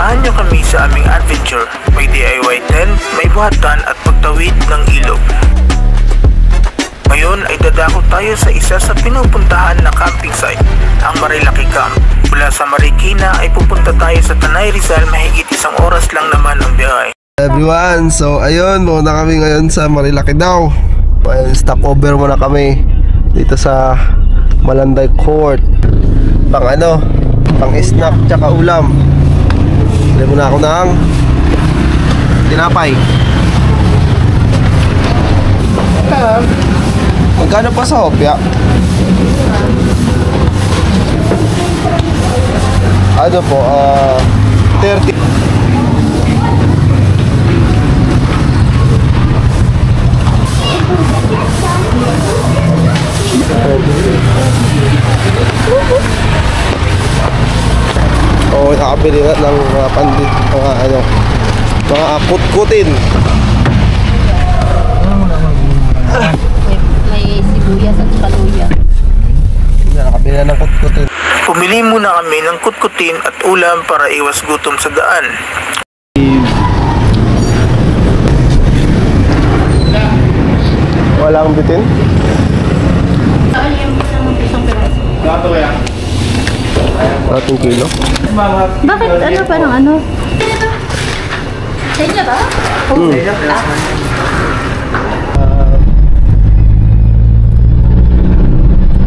Samahan niyo kami sa aming adventure. May DIY tent, may buhatan at pagtawid ng ilog. Ngayon ay dadako tayo sa isa sa pinupuntahan na camping site, ang Marilaki Camp. Mula sa Marikina ay pupunta tayo sa Tanay Rizal, mahigit 1 oras lang naman ang biyahe. Everyone, so ayun, muna kami ngayon sa Marilaki daw. Ayun, stopover muna kami dito sa Malanday Court. Pang snack tsaka ulam. Bili muna ako ng tinapay. Magkano pa sa hopya? Ano po, 30. Oo, nakabili na ng mga pandit, mga kut-kutin. May sibuyas at kaluya. Nakabili na ng kut-kutin. Pumili muna kami ng kutkutin at ulam para iwas gutom sa daan. Wala akong bitin? Ating kilo. Bakit ano parang ano? Kaya ba?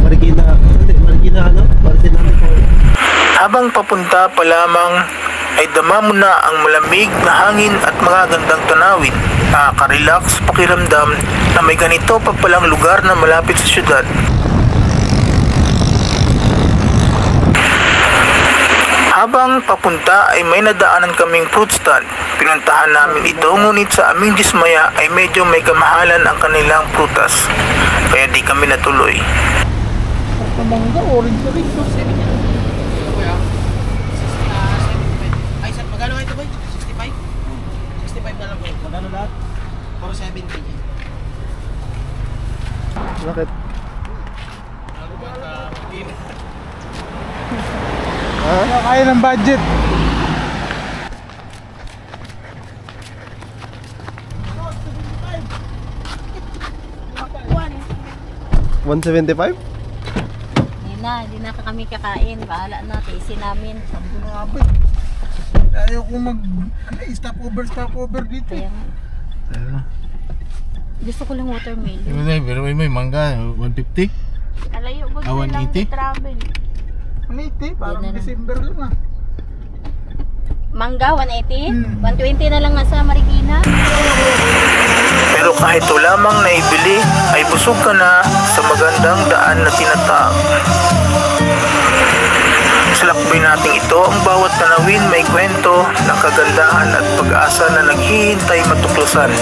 Marikina Habang papunta pa lamang ay dama mo na ang malamig na hangin at magagandang tanawin. Nakaka-relax pakiramdam na may ganito pa palang lugar na malapit sa syudad. Habang papunta ay may nadaanan kaming fruit stand. Pinuntahan namin ito, ngunit sa aming dismaya ay medyo may kamahalan ang kanilang prutas. Kaya di kami natuloy. Mangga, orange na rin. Ay, sir, magkano ito ba? 65? 65 na lang po. Magkano lahat? For 70. Bakit? Kaya ng budget. $175? Hindi na kami kakain. Bahala na, tiisin namin. Sabi ko na nga ba, ayaw kong stop-over dito. Kaya nga. Gusto ko lang watermelon. Pero may mangga, 150? Alayo, gusto Ah, lang 180? travel. Ang iti, parang Yan na lang. December lang ah. Mangga, 180? 120 na lang nga sa Marikina. Pero kahit ito lamang naibili ay busog ka na sa magandang daan na tinatawag. Sa lakbay nating ito, ang bawat tanawin may kwento ng kagandahan at pag-asa na naghihintay matuklasan.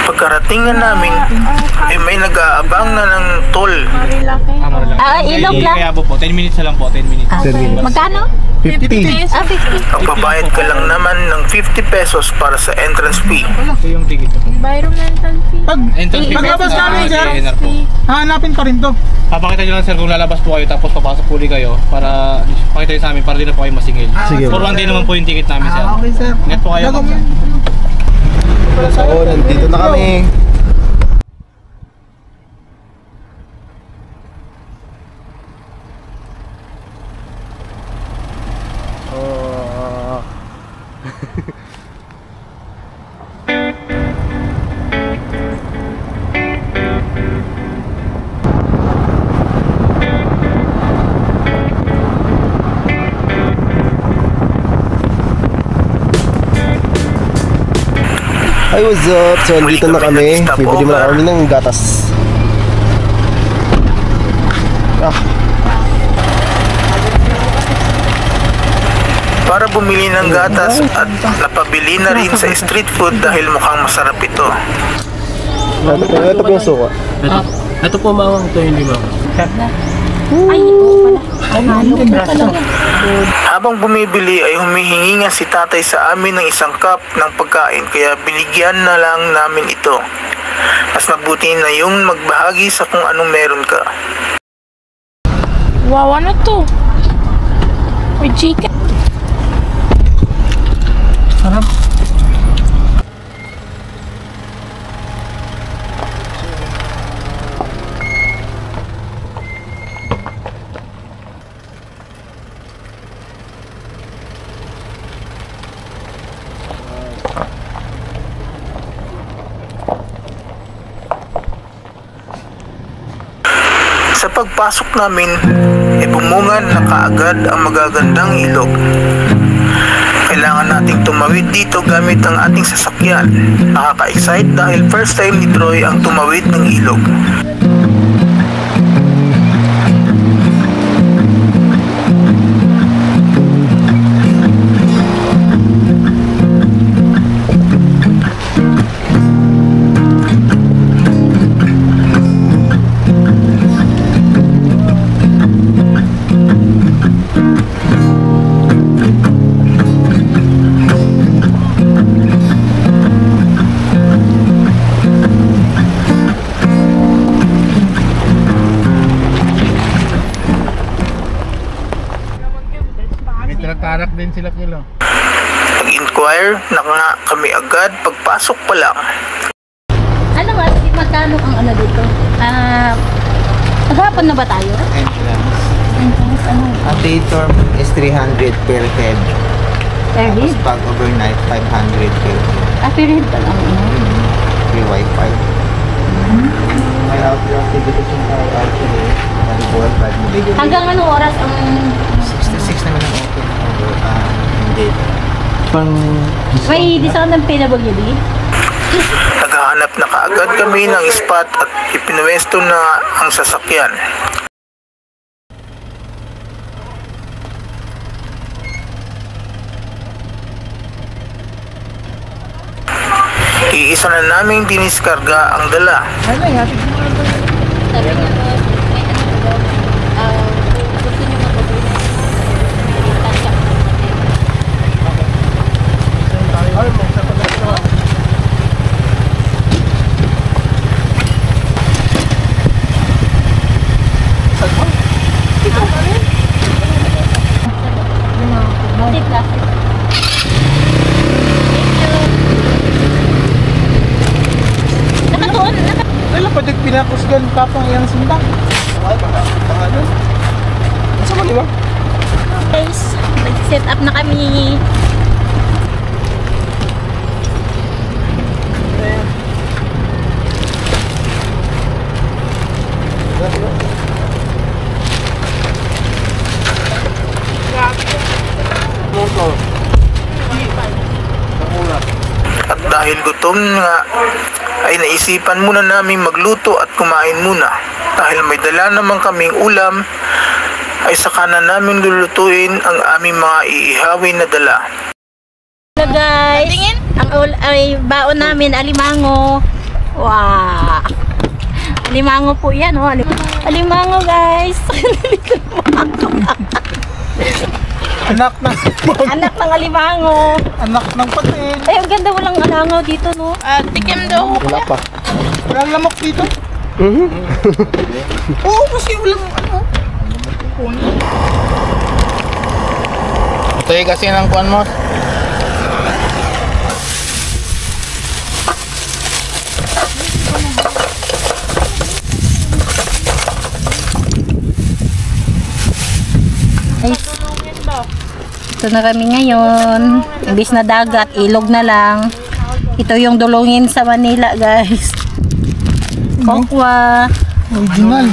Pagkarating na namin, may nag-aabang na ng toll. Ilog lang. Kaya po, 10 minutes na lang po, 10 minutes. Magkano? 50. 50. Magbabayad ka lang naman ng 50 pesos para sa entrance fee. Ito yung ticket po. Environmental fee. Paglabas namin, sir, hahanapin pa rin to. Papakita nyo lang, sir, kung lalabas po kayo tapos papasok po ulit kayo para pakita nyo sa amin para di na po kayo masingil. Sige. For one day naman po yung ticket namin, sir. Okay, sir. Ingat po kayo. So, nandito na kami. Hi, what's up? So, nandito na kami. Bibili mo na kami ng gatas. Para bumili ng gatas at napabili na rin sa street food dahil mukhang masarap ito. Ito po yung suka. Ito po mawang, ito hindi mawang. Ay, ito pala. Habang bumibili ay humihingi nga si tatay sa amin ng isang cup ng pagkain kaya binigyan na lang namin ito. Mas mabuti na yung magbahagi sa kung anong meron ka. Wow, ano to? May chicken. Sarap. Sa pagpasok namin, bumungad na kaagad ang magagandang ilog. Kailangan nating tumawid dito gamit ang ating sasakyan. Nakaka-excite dahil first time ni Troy ang tumawid ng ilog. Tarak din sila kilo. Nag-inquire na nga kami agad pagpasok pa lang. Ano nga, magkano ang ano dito? Maghapon na ba tayo? Entrance. Entrance, ano? Ang day term is 300 per head. Per Tapos head? pag overnight, 500 per head. Per head pa lang. Free wifi. May outdoor activities yung tayo actually. Volleyball, badminton. Hanggang anong oras ang... 6 to 6 naman ang open. Hindi. May discount ng PWD? Naghahanap na kaagad kami ng spot at ipinwesto na ang sasakyan. Iisa na naming diniskarga ang dala. Sabi nga po, may ano daw, gusto nyo mag-upload. Nakatuon, Wala pa dito pinakusgan kapang iyang sindang. Asa mo di ba? guys, nag-set up na kami. At dahil gutom nga, ay naisipan muna namin magluto at kumain muna. Dahil may dala naman kaming ulam, ay saka na namin lulutuin ang aming mga iihawin na dala. Hello guys, ay baon namin alimango. Wow. Alimango po yan, oh. Alimango guys. Anak ng Anak ng alimango. anak ng patin. Ay, ang ganda, walang alangaw dito, no? Tikim daw. Wala pa. Walang lamok dito. Oo, kasi walang ano. Ito yung kasi ng kuan mo. Ay, ito na kami ngayon. Imbis na dagat, ilog na lang. Ito yung dulungin sa Manila, guys. Kokwa. Original.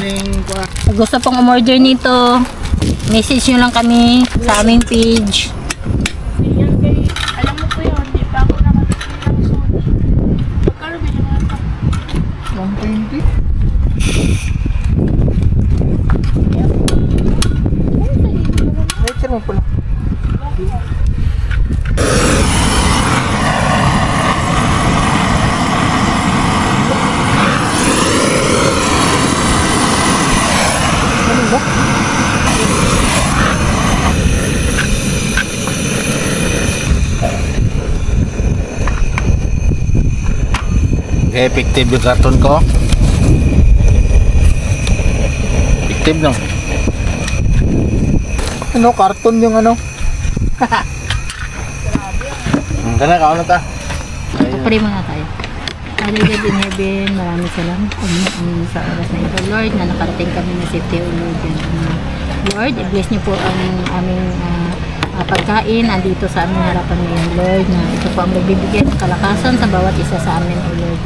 Kung gusto pong umorder nito, message nyo lang kami sa aming page. Alam mo po yun, di ba ako nakatikin ng Sony? Magkano bilhin mo ito? 120. Nature mo pala. Effective yung karton ko. Effective no. Ano, karton yung ano? Kana kaon na ta. Pray muna tayo. Father God in heaven, maraming salamat po sa oras na ito, Lord, na nakarating kami na safety, O Lord. Lord, i-bless niyo po ang aming pagkain andito sa aming harapan ngayon, Lord, na ito po ang magbibigay ng kalakasan sa bawat isa sa amin, O Lord.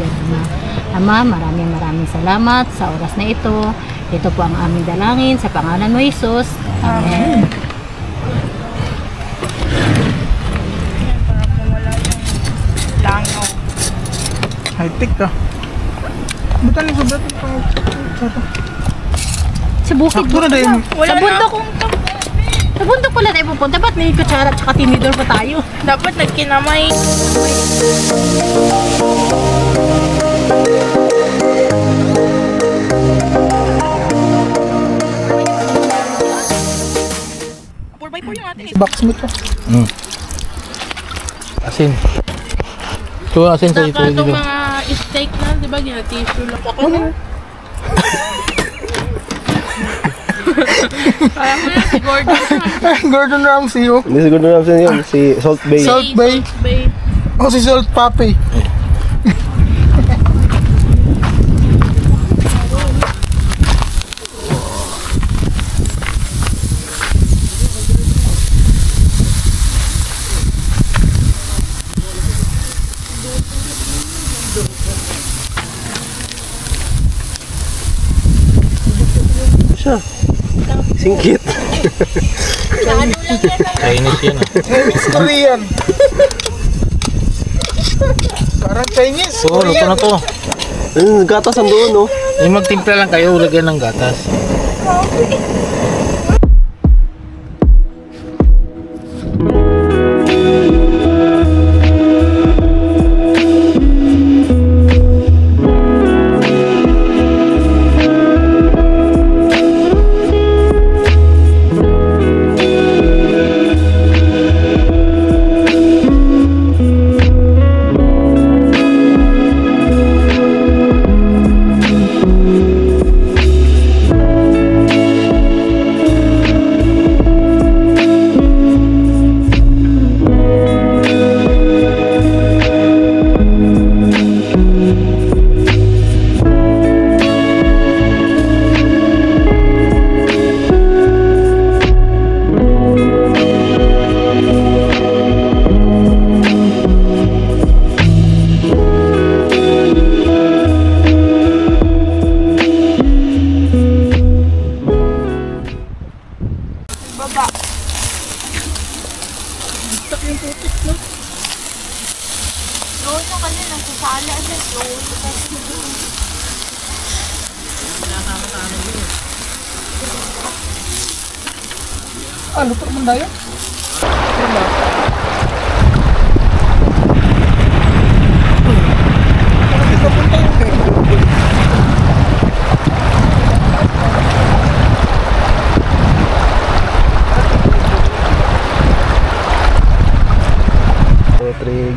Ama, maraming salamat sa oras na ito. Ito po ang aming dalangin sa pangalan mo, Jesus. Amen. Langaw. High-tech ka. Buta ni sobrang Sa bukid sakto na din. Sa bundok. Sa bundok pala tayo pupunta. Ba't may kutsara at saka tinidor pa tayo? Dapat nagkinamay. Box mo to. Asin. So asin sa ito Saka itong dito. mga steak na, di ba? Gina-tissue lang. Ako na. Kaya ko na si Gordon. Gordon Ramsay oh. Hindi siguro na natin yun, si Salt Bay. Salt Bay. Oh, si Salt Papi. Siya. Singkit. Chinese yan ah. Chinese Korean. Parang Chinese. So, luto na to. Gatas andoon, no? Yung magtimpla lang kayo, lagyan ng gatas. Ah, luto man tayo?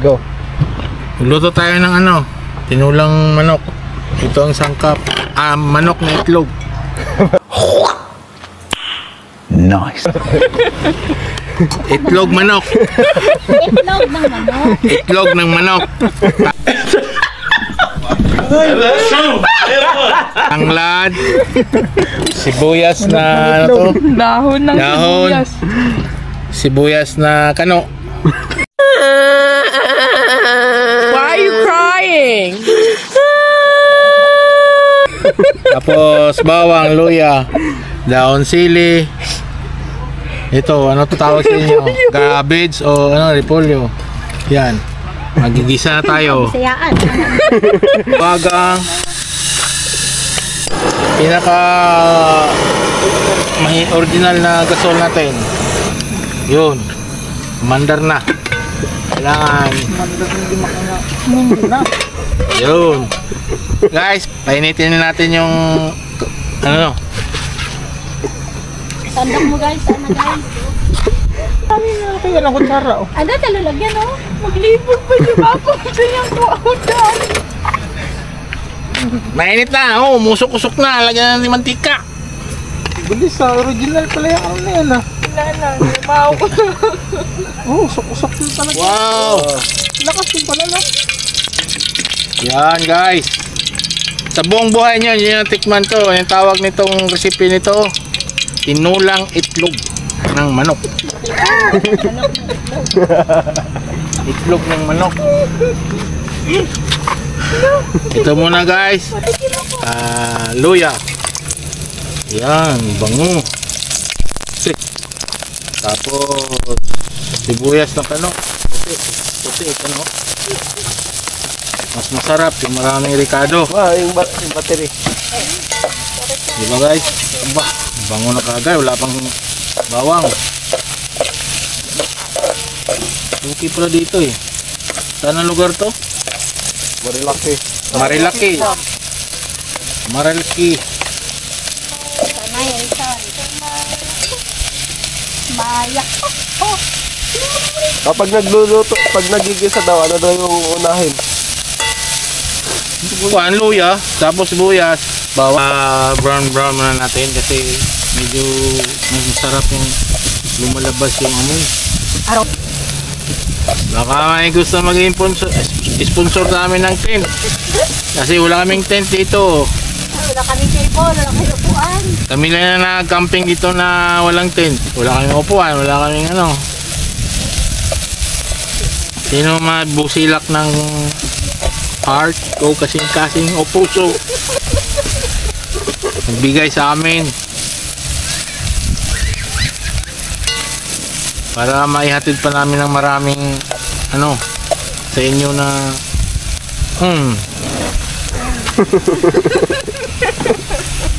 Go. Luto tayo ng ano, tinulang manok. Ito ang sangkap. Manok na itlog. Nice. Itlog manok. Itlog ng manok. Itlog ng manok. Tanglad. Sibuyas na ano to? Dahon ng sibuyas. Sibuyas na kano. Why are you crying? Tapos bawang, luya, daon sili. Ito, ano to tawag sa inyo? Cabbage o ano, repolyo. Yan. Magigisa na tayo. Sayaan. Bagang. Pinaka may original na gasol natin. Yun. Mandar na. Kailangan. Yun. Guys, painitin na natin yung ano. Tandok mo guys, sana guys. Kaya lang kutsara oh. Ano, talalagyan oh. Maglibog pa yung ako. Ganyan ko ako dyan. Mainit na. Oh, musok-usok na. Lagyan na ni mantika. Bilis sa original pala yung ano na yan ah. Wala na, lumaw ko na. Oh, usok-usok din talaga. Wow. Lakas din pala lang. Yan guys. Sa buong buhay nyo, yun yung tikman to. Yung tawag nitong recipe nito, tinulang itlog ng manok. Itlog ng manok. Ito muna guys. Luya. Yan, bango. Tapos sibuyas ng kanok. Puti, kanok. Mas masarap yung maraming ricado. Wow, yung battery. Diba guys? Aba, bango na kagay. Wala pang bawang. Okay pala dito eh. Saan ang lugar to? Marilaki. Marilaki. Marilaki. Mayak. Kapag nagluluto, pag nagigisa daw, ano daw yung unahin? Kuhaan, luya, tapos sibuyas, bawang. Brown muna natin kasi medyo masarap yung lumalabas yung amoy. Baka may gusto maging sponsor namin ng tent. Kasi wala kaming tent dito. Wala kaming table, wala kaming upuan. Kami lang na nag-camping dito na walang tent. Wala kaming upuan, wala kaming ano. Sino mabusilak ng heart o kasing-kasing o puso nagbigay sa amin para maihatid pa namin ng maraming ano sa inyo na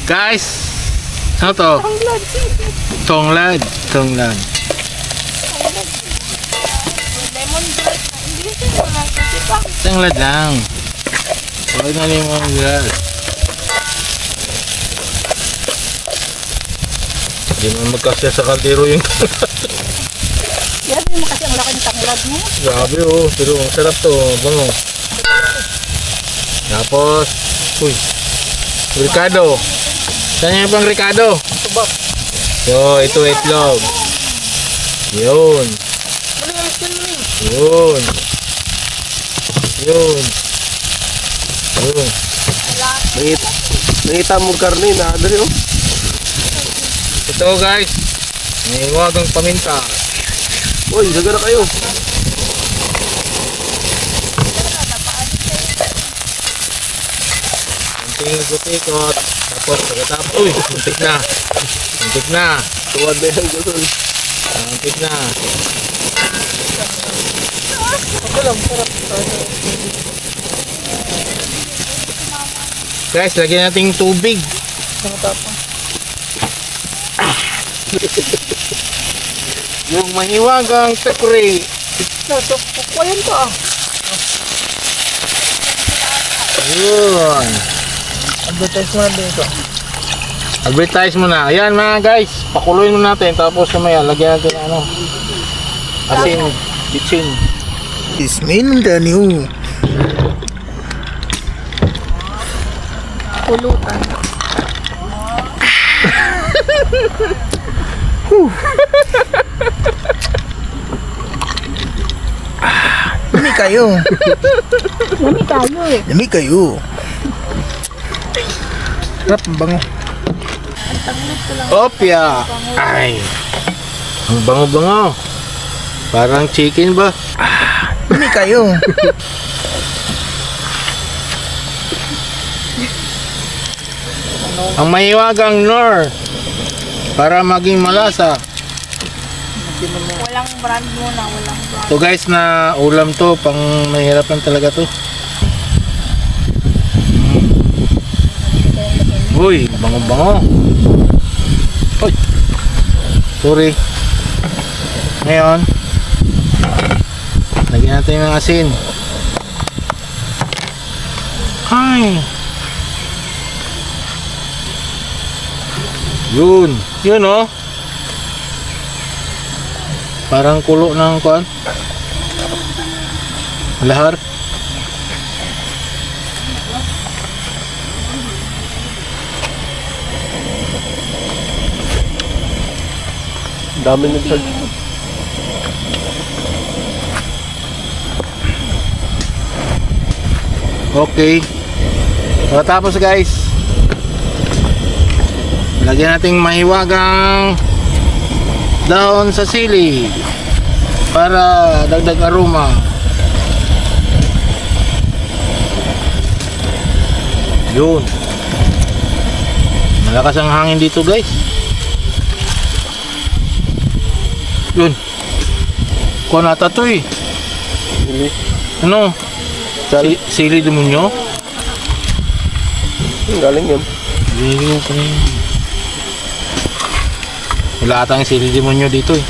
guys, ano to? Tonglad. Lemon grass na English yun mga kasi pa. Tonglad lang. Huwag na lemon grass. Hindi mo magkasya sa kaldero yung Yan mo kasi ang laki ng tanglad mo. grabe oh, pero ang sarap to, bango. Tapos, uy, ricado. Saan yung pang ricado? Yo, ito itlog. Yun. Yun. Yun. Yun. Nakita mo karne na, dali oh. Ito guys, may wagang paminta. Uy, daga na kayo. Kunting gutikot. Tapos pagkatapos, uy, muntik na. Muntik na. Tuwad na yan, Gasol. Muntik na. Guys, lagyan natin tubig. Yung mahiwagang tekre. Kukuhayan ka ah. Yun. Advertise mo na dito. Advertise mo na. Ayan mga guys, pakuluin mo natin. Tapos mamaya, lagyan natin ano. Asin, bitsin. Is Mindanao. Pulutan. Dami kayo. Dami tayo eh. Dami kayo. Sarap, ang bango. Opya. Ay. Ang bango-bango. Parang chicken ba? Dami kayo. Ang mahiwagang nor. Para maging malasa. Walang brand muna, walang brand. So guys, na ulam to. Pang mahirap lang talaga to. Uy, bango-bango. Uy. Sorry. Ngayon, lagyan natin ng asin. Ay. Yun. Yun oh. Parang kulo ng kuan. Lahar. Dami nito. Okay. Pagkatapos guys, lagyan nating mahiwagang dahon sa sili para dagdag aroma. Yun. Malakas ang hangin dito guys. Yun. Kuha nata to eh. Ano? Sili demonyo? Galing yun. Sili ko pa rin. Wala atang sili demonyo dito eh.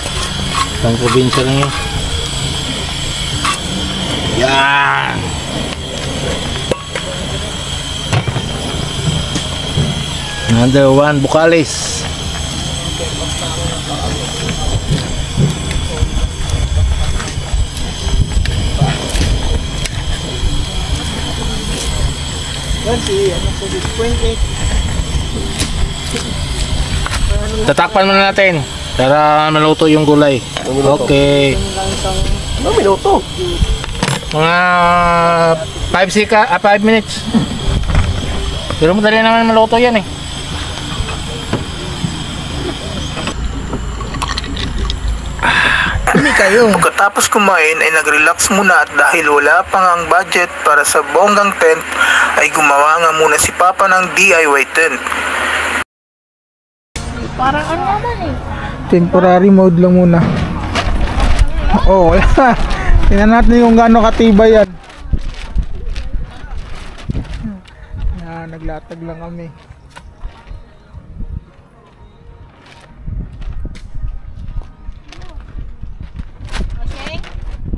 Isang probinsya lang yun. Yan! Another one, bukalis. Yan si, ano po, this 28. Tatakpan muna natin para maluto yung gulay. Okay. Ano minuto? Mga 5 minutes. Pero madali naman maluto yan eh. Pagkatapos kumain ay nag-relax muna at dahil wala pang ang budget para sa bonggang tent ay gumawa nga muna si Papa ng DIY tent. Parang ano naman eh. Temporary mode lang muna. Oh, wala. Tingnan natin kung gaano katibay yan. Yan, naglatag lang kami. Sheng,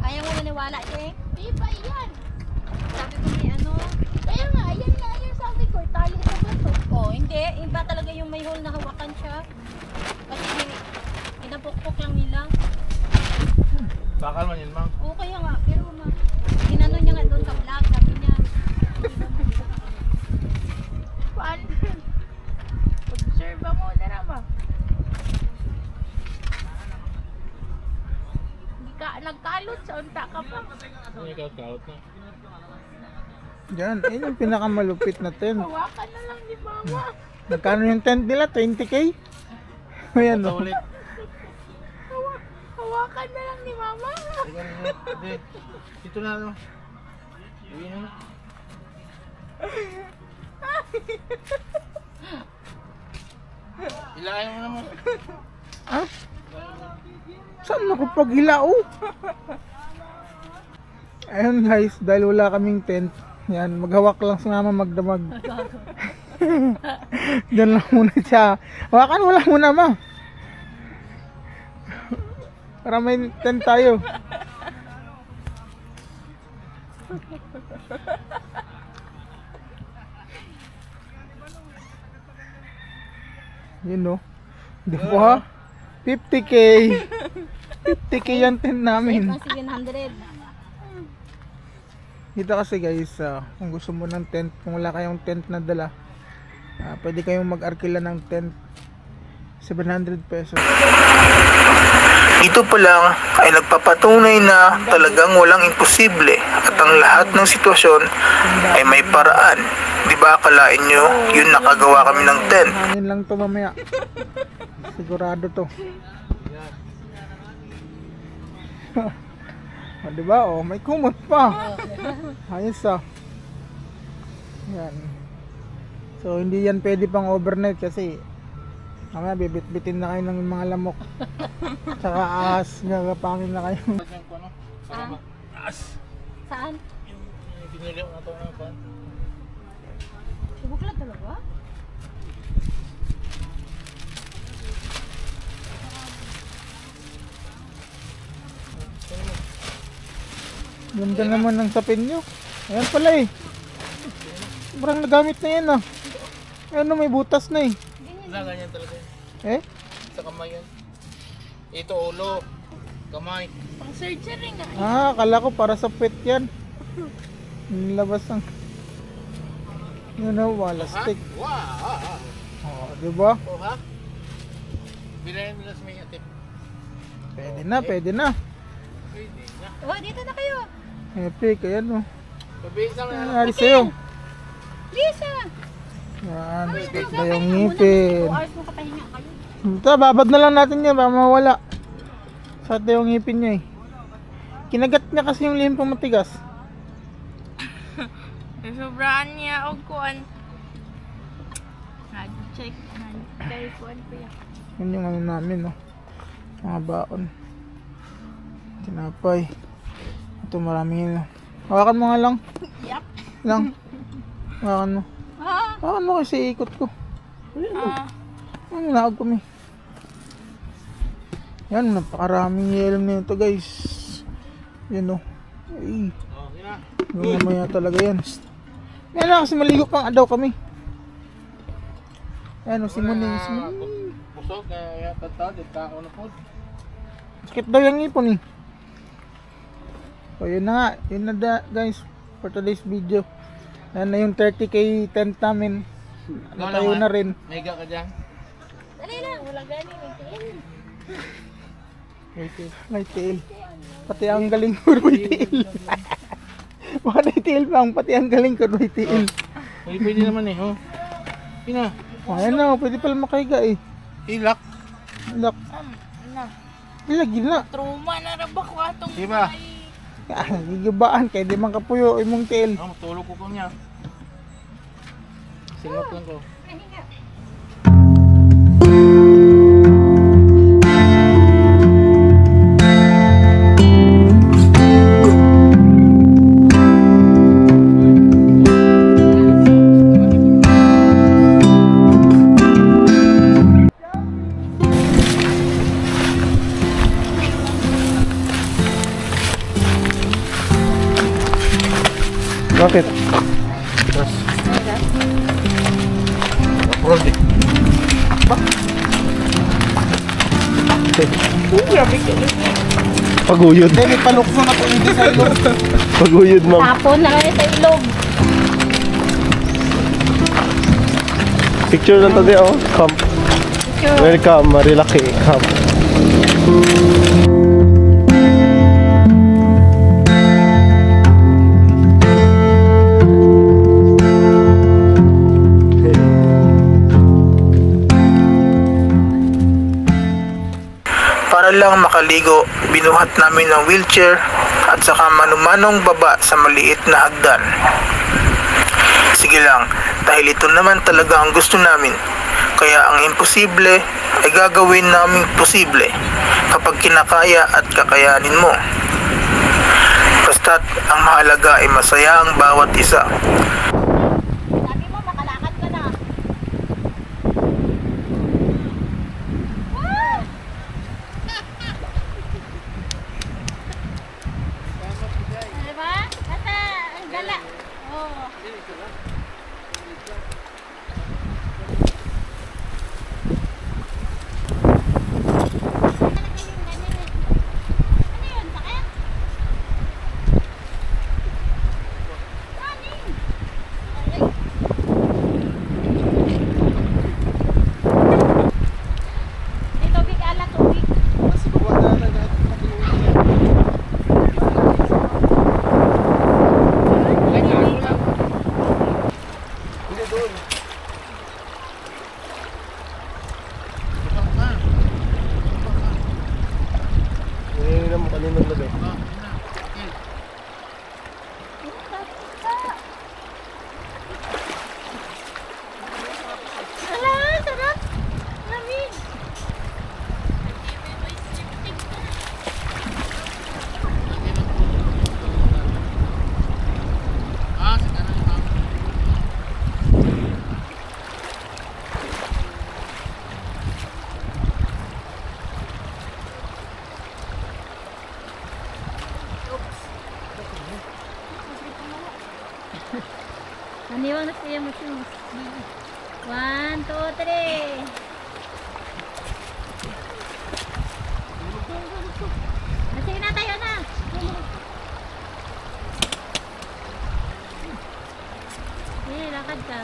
ayaw mo maniwala, Sheng? Di ba yan? Sabi ko ni ano, Kaya nga, ayan nga yung sabi ko. Tali sa bato. oh, hindi, iba talaga yung may hole na hawakan siya. Kasi pinapukpok lang nila. Bakal man yun, ma'am. Oo, kaya nga, pero ginano niya nga doon sa vlog, sabi niya. Paano? Observe mo na naman. Nagkalot sa unta ka pa. Yan, yun yung pinakamalupit na tent. Hawakan na lang ni mama. Magkano yung tent nila? 20k? Ayan o. Hawakan na lang ni mama. Dito na ano. Uwi na. Ilayan mo naman. Ah? Saan ako paghilao? Ayun guys, dahil wala kaming tent. Yan, maghawak lang si mama magdamag. Diyan lang muna siya. Hawakan mo lang muna ma. Para may tent tayo. Yun no. Di po ha. 50k. 50k yung tent namin. Mas 700. Dito kasi guys, kung gusto mo ng tent, kung wala kayong tent na dala, pwede kayong mag-arkila ng tent. 700 pesos. Ito pa lang ay nagpapatunay na talagang walang imposible at ang lahat ng sitwasyon ay may paraan. Di ba akalain nyo yun nakagawa kami ng tent? Hangin lang to mamaya. Sigurado to. O, diba? O, may kumot pa. Ayos ah. Yan. So, hindi yan pwede pang overnight kasi mamaya bibit-bitin na kayo ng mga lamok. Tsaka ahas, gagapangin na kayo. Saan? Pinili ko na ito ng pan. Ibuklat talaga? Ganda naman ng sapin nyo. Ayan pala eh. Sobrang nagamit na yan ah. Ano, may butas na eh. Wala, ganyan talaga. Eh? Sa kamay yan. Ito ulo. Kamay. Pang surgery nga. Akala ko para sa pet yan. Nilabas ang wala stick. Wow! Oh, diba? O ha? Bilayan nila sa may atip. Pwede na. Oh, dito na kayo. Epic, ayan o. Sabihin lang Ano nangyari sa'yo? Lisa! Yan, sakit na yung ngipin. 2 hours mo kapahinga kayo. Ito, babad na lang natin yan, baka mawala. Sakit na yung ngipin niya eh. Kinagat niya kasi yung lihim matigas. Sobraan niya og kuan. Nag-check. Kay kuan po yan. Yun yung ano namin, no? Mga baon. Tinapay. Ito maraming yun. Hawakan mo nga lang. Yup. Lang. Hawakan mo. Ah. Hawakan mo kasi ikot ko. Ang naog kami. Yan, napakaraming yellow nito guys. Yan o. Ay. Yung mamaya talaga yan. Yan lang kasi maligo pang adaw kami. Yan o, si Moni. Busog, kaya tatad, ito na po. Sakit daw yung ipon eh. So yun na nga, yun na guys for today's video. Yan na yung 30k tent namin. Natayo na rin. Mega ka dyan? Dali lang. Wala gani. May tail. Pati ang galing ko may tail. Baka may tail pang, pati ang galing ko may tail. Pwede naman eh, oh. Pina. Ayan na, pwede pala makahiga eh. Ilak. Look, Na. ilagin na. Trauma na ra ba ko atong Diba? Gigabaan kaya di man kapuyo imong tail. Oh, matulog ko ko niya. Singot lang ko. Bakit? Approve eh. Paguyod. Dahil palukso na po hindi sa ilong. Paguyod, ma'am. Tapon na kayo sa ilog. Picture lang tayo, oh. Camp. Welcome, Marilaki Camp. Para lang makaligo, binuhat namin ng wheelchair at saka manumanong baba sa maliit na hagdan. Sige lang, dahil ito naman talaga ang gusto namin. Kaya ang imposible ay gagawin naming posible kapag kinakaya at kakayanin mo. Basta't ang mahalaga ay masaya ang bawat isa. Sabi mo, makalakad ka na. Diba? Basta, ang gala. Oh. Ano yun? Sakit? May tubig, ala, tubig. Ngayon naman kanina lagay. Ala, sarap. Lamig. Naniwang na siya mo shoes. 1, 2, 3. Sige na, tayo na. Sige, lakad ka.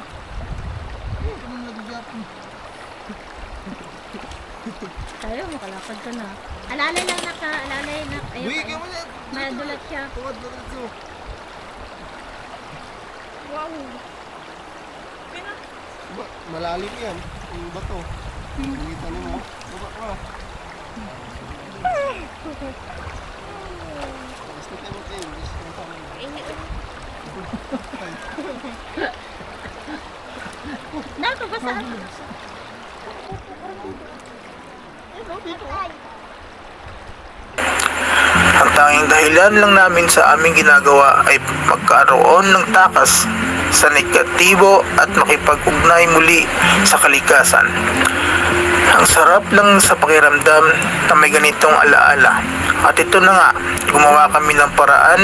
Tayo, makalapad ka na. Alalay lang na ka, alalay na. Ayun, Uy, kaya mo yan. madulat siya. Tuwad na rin. Wow. Malalim yan. Yung bato. Nakita niyo mo. Baba ka. Basta tayo tayo. Nato, basaan. Ang tanging dahilan lang namin sa aming ginagawa ay magkaroon ng takas sa negatibo at makipag-ugnay muli sa kalikasan. Ang sarap lang sa pakiramdam na may ganitong alaala. At ito na nga, gumawa kami ng paraan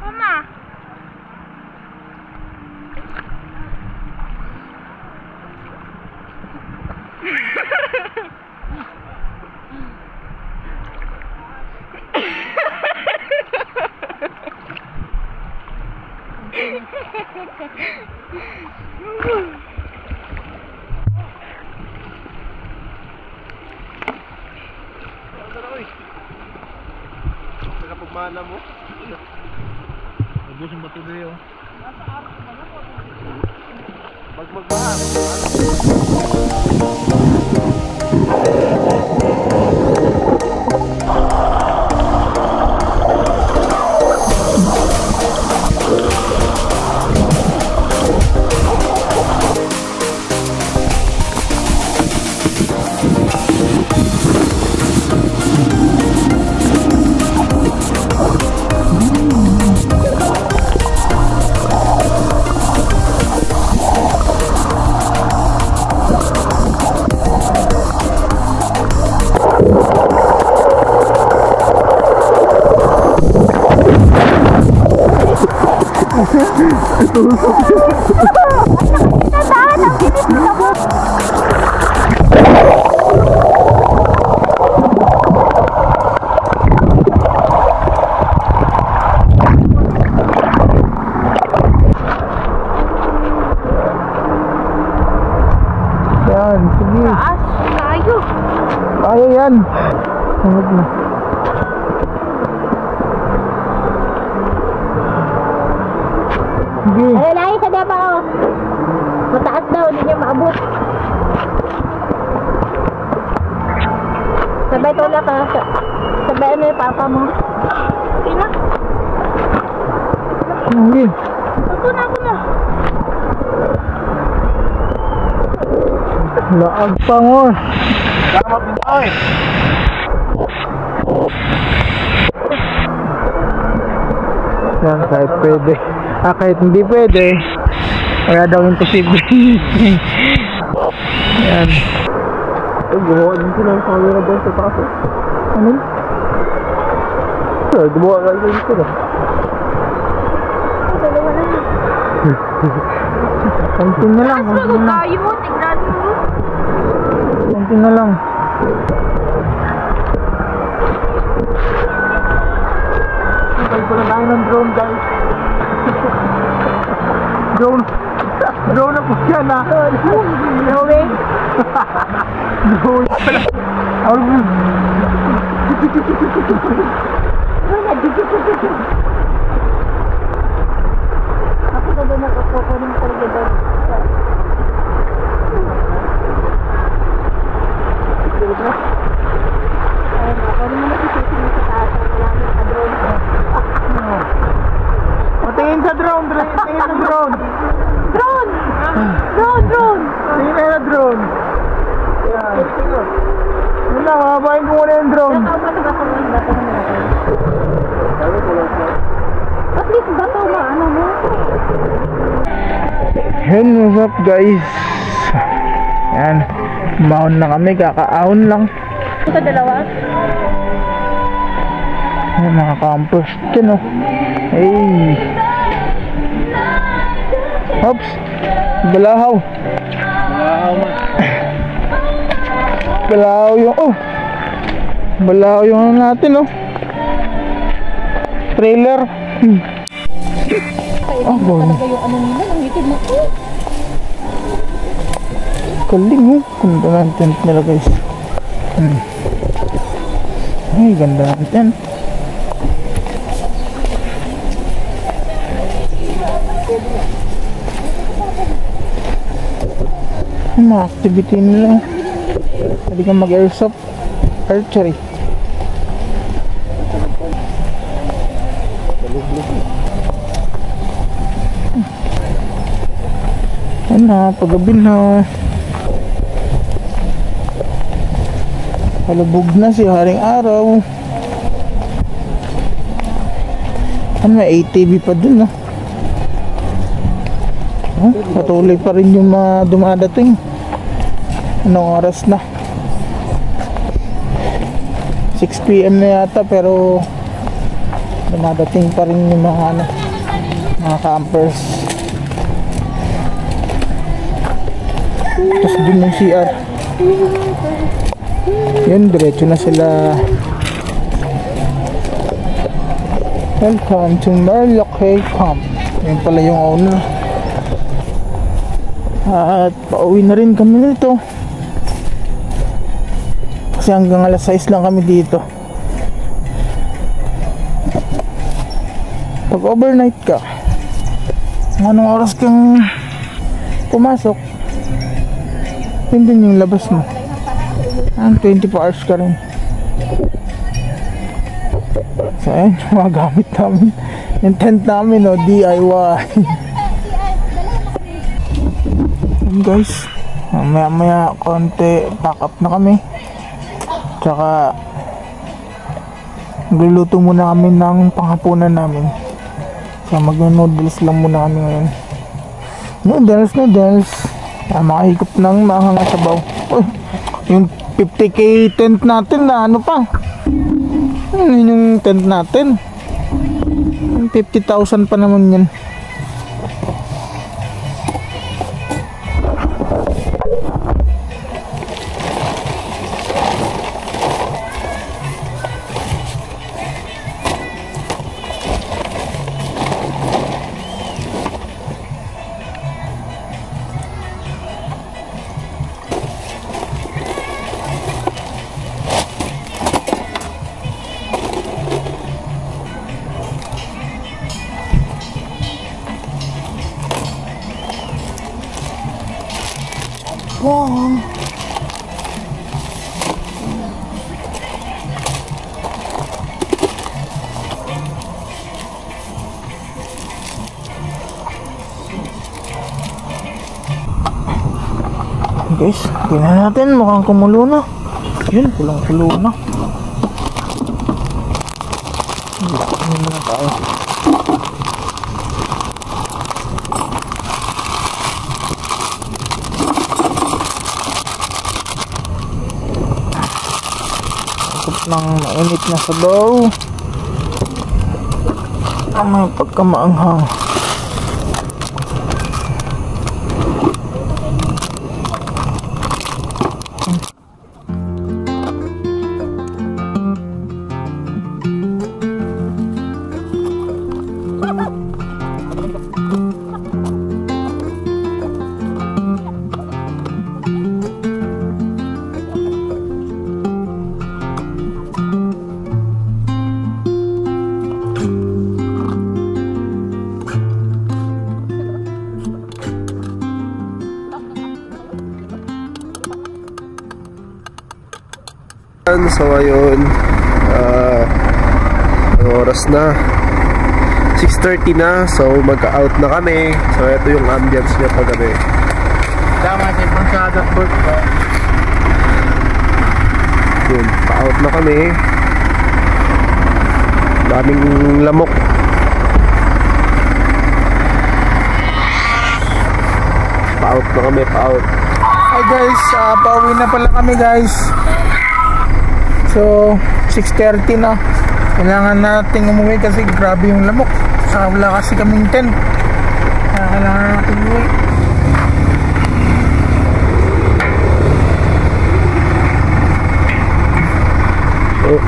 Mama. Pagmana mo. Ubus yung bato dito. Magmagmahal. Yan, sige. Taas. Tayo. Kaya yan. Huwag na. Sige. Ay, lahi sa Davao. Mataas daw, hindi niya maabot. Sabay tulak ka. Sabay ano yung papa mo. Ina. Sige. Ako na. Laag pa mo. Tama din tayo. Yan, kahit pwede. Kahit hindi pwede. Kaya daw imposible. Yan. Gumawa din sila ng camera doon sa taas. Ano? Gumawa nga din sila. Dalawa na. Konti na lang. Mas tayo, tignan mo. Konti na lang. Balik ko na tayo ng drone, guys. Drone na po yan, ha? Drone? Drone. Ako na doon nakakukunin talaga doon. Ayun, ako naman nakisisin sa taas. Wala nang ka-drone. Tingin sa drone, tingin sa drone. Drone! Drone! Tingin na drone. Yan. Yun lang, habayin ko muna yung drone. At least bato maano mo. Hey, what's up guys? Yan, mahon na kami, kakaahon lang. Ito dalawa? Ay, mga campers dyan, oh. Hey. Hops, balahaw. Balahaw yung, oh. Balahaw yung ano natin, oh. Trailer. Oh, Talaga yung ano nila, nangitin mo ko. galing, oh. Ganda ng tent nila, guys. Ay, ganda ng tent. Yung mga activity nila. Pwede kang mag-airsoft, archery. Ayun na, paggabi na. Palubog na si Haring Araw. Ano, may ATV pa dun, no? Patuloy pa rin yung mga dumadating. Anong oras na? 6 PM na yata, pero dumadating pa rin yung mga ano, mga campers. Tapos dun yung CR. Yun, diretso na sila. Welcome to Merlocke Camp. Yun pala yung owner. At pauwi na rin kami nito. Kasi hanggang alas 6 lang kami dito. Pag overnight ka, anong oras kang pumasok, yun din yung labas mo. 24 hours ka rin. So ayan yung mga gamit namin. Yung tent namin, no, DIY. Ayan guys, maya konti pack up na kami. Tsaka magluluto muna kami ng panghapunan namin. So mag-noodles lang muna kami ngayon. Noodles. Makahigop ng mahanga sabaw. Uy, yung 50k tent natin na ano pa. Ano yung tent natin? 50,000 pa naman yan. Wow. Guys, tingnan natin, mukhang kumulo na. Yun, kulang-kulo na. Tingnan na tayo. Ng mainit na sabaw. May pagkamaanghang. So ayun, ang oras na 6:30 na. So mag-out na kami. So ito yung ambience niya paggabi. Tama si Pansadat Bert. Yun, pa-out na kami. Daming lamok. Pa-out na kami, pa-out. Hi guys, pauwi na pala kami guys. So 6:30 na. Kailangan nating umuwi kasi grabe yung lamok. Wala kasi kaming tent. Kailangan natin umuwi. Oh.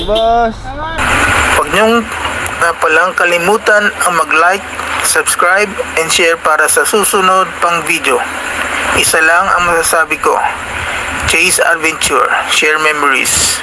Boss. Huwag niyong palang kalimutan ang mag-like, subscribe, and share para sa susunod pang video. Isa lang ang masasabi ko. Chase Adventure, share memories.